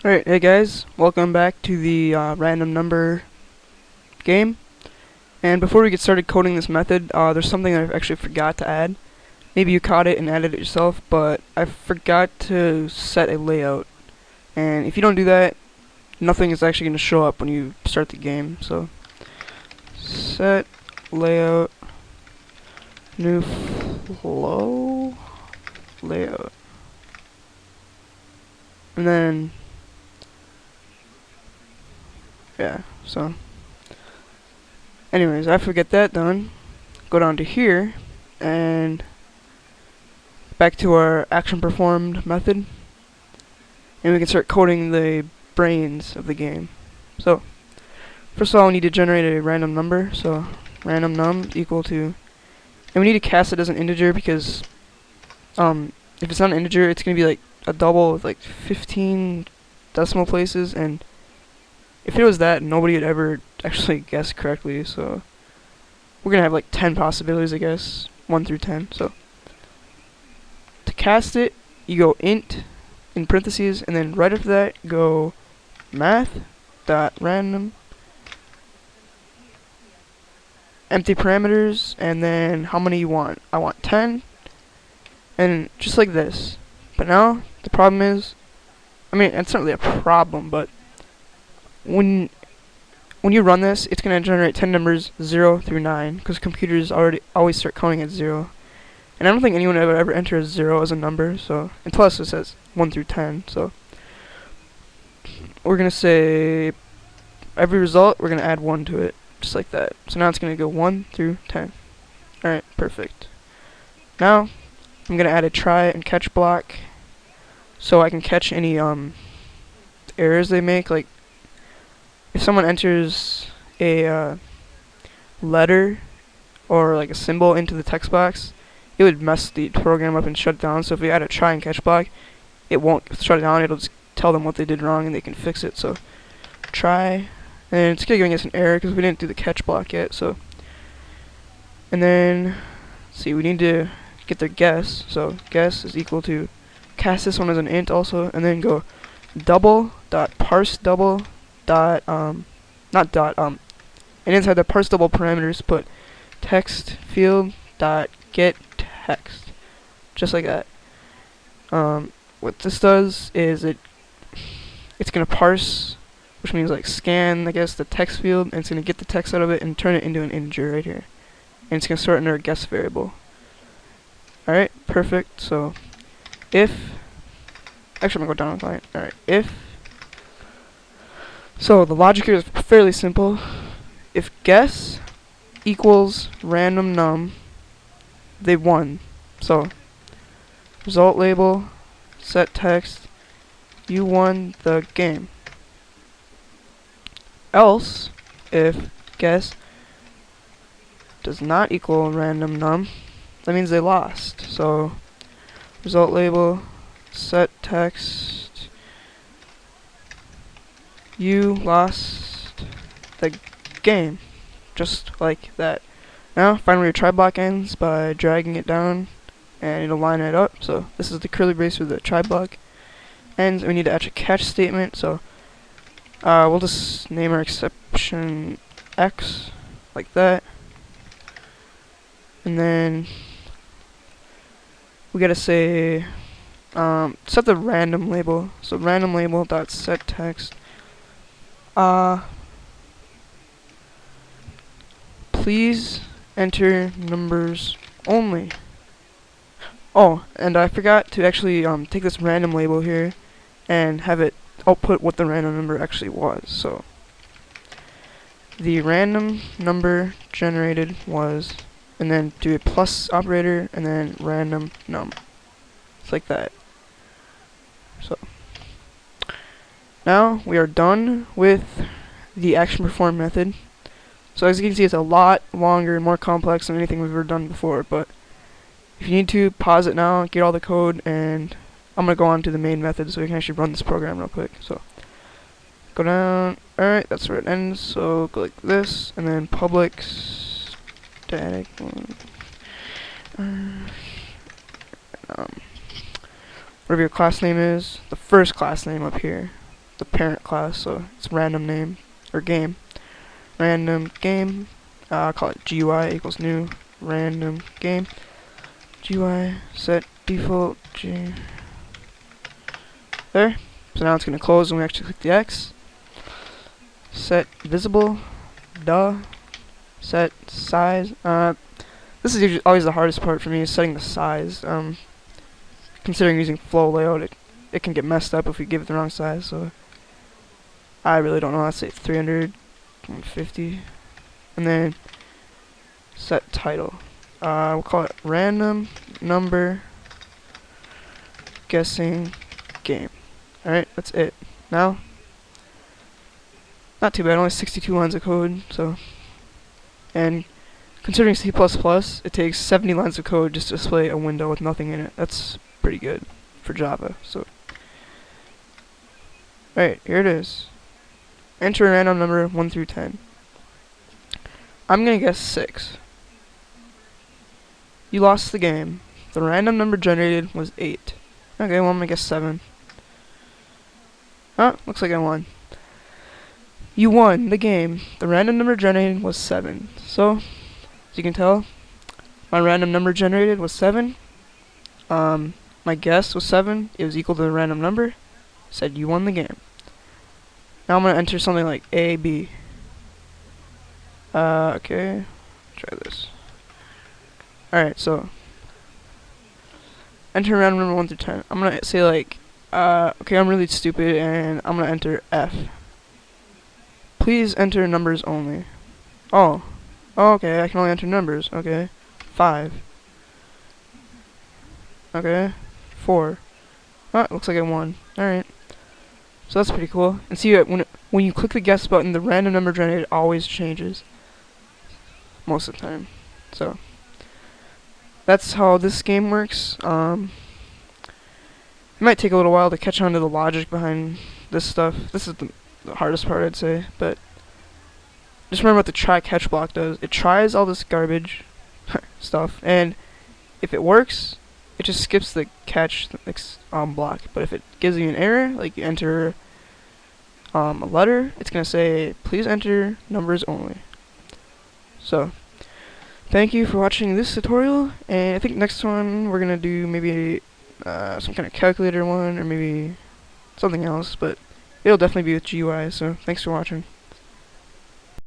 Alright, hey guys, welcome back to the random number game. And before we get started coding this method, there's something I actually forgot to add. Maybe you caught it and added it yourself, but I forgot to set a layout. And if you don't do that, nothing is actually going to show up when you start the game. So, set layout, new flow, layout. And then, yeah, so anyways, after we get that done, go down to here and back to our action performed method, and we can start coding the brains of the game. So first of all, we need to generate a random number. So random num equal to, and we need to cast it as an integer because if it's not an integer, it's gonna be like a double with like 15 decimal places, and if it was that, nobody would ever actually guess correctly. So we're gonna have like 10 possibilities, I guess, 1 through 10. So to cast it, you go int in parentheses, and then right after that, go math dot random empty parameters, and then how many you want. I want 10, and just like this. But now the problem is, I mean, it's not really a problem, but when you run this, it's gonna generate 10 numbers 0 through 9, because computers always start counting at 0. And I don't think anyone ever enters 0 as a number, so, and plus it says 1 through 10, so we're gonna say every result, we're gonna add 1 to it, just like that. So now it's gonna go 1 through 10. Alright, perfect. Now, I'm gonna add a try and catch block, so I can catch any errors they make. Like, if someone enters a letter or like a symbol into the text box, it would mess the program up and shut it down. So if we add a try and catch block, it won't shut it down. It'll just tell them what they did wrong and they can fix it. So try, and it's giving us an error because we didn't do the catch block yet. So, and then see, we need to get their guess. So guess is equal to, cast this one as an int also, and then go double dot parse double dot not dot and inside the parse double parameters put text field dot get text, just like that. What this does is it's gonna parse, which means like scan, I guess, the text field, and it's gonna get the text out of it and turn it into an integer right here, and it's gonna store it under a guess variable. Alright, perfect. So if, actually I'm gonna go down the line. Alright, if, so the logic here is fairly simple. If guess equals random num, they won. So result label, set text, you won the game. Else, if guess does not equal random num, that means they lost. So result label, set text, you lost the game, just like that. Now find where your try block ends by dragging it down, and it'll line it up. So this is the curly brace where the try block ends. We need to add a catch statement, so we'll just name our exception X, like that. And then we gotta say set the random label. So random label dot set text. Please enter numbers only. Oh, and I forgot to actually take this random label here and have it output what the random number actually was. So the random number generated was, and then do a plus operator, and then random num. It's like that. So now we are done with the action perform method. So as you can see, it's a lot longer and more complex than anything we've ever done before, but if you need to, pause it now, get all the code, and I'm going to go on to the main method so we can actually run this program real quick. So go down. Alright, that's where it ends. So go like this, and then public static whatever your class name is, the first class name up here, the parent class, so it's random name or game. Random game. I'll call it GUI equals new random game. GUI set default G. There. So now it's going to close when we actually click the X. Set visible. Duh. Set size. This is usually always the hardest part for me, is setting the size. Considering using flow layout, it can get messed up if we give it the wrong size. So I really don't know. Let's say 300, 150, and then set title. We'll call it random number guessing game. Alright, that's it. Now, not too bad, only 62 lines of code, so, and considering C++, it takes 70 lines of code just to display a window with nothing in it. That's pretty good for Java, so. Alright, here it is. Enter a random number 1 through 10. I'm gonna guess 6. You lost the game. The random number generated was 8. Okay, well I'm gonna guess 7. Oh, looks like I won. You won the game. The random number generated was 7. So, as you can tell, my random number generated was 7. My guess was 7. It was equal to the random number. Said you won the game. Now I'm gonna enter something like A, B. Okay. Try this. Alright, so enter random number 1 through 10. I'm gonna say like, okay, I'm really stupid and I'm gonna enter F. Please enter numbers only. Oh. Oh, okay, I can only enter numbers. Okay. 5. Okay. 4. Oh, looks like I won. Alright. So that's pretty cool. And see, when you click the guess button, the random number generated always changes. Most of the time. So that's how this game works. It might take a little while to catch on to the logic behind this stuff. This is the hardest part, I'd say. But just remember what the try catch block does. It tries all this garbage stuff, and if it works, it just skips the catch block. But if it gives you an error, like you enter a letter, it's gonna say please enter numbers only. So thank you for watching this tutorial, and I think next one we're gonna do maybe some kind of calculator one, or maybe something else, but it'll definitely be with GUI. So thanks for watching.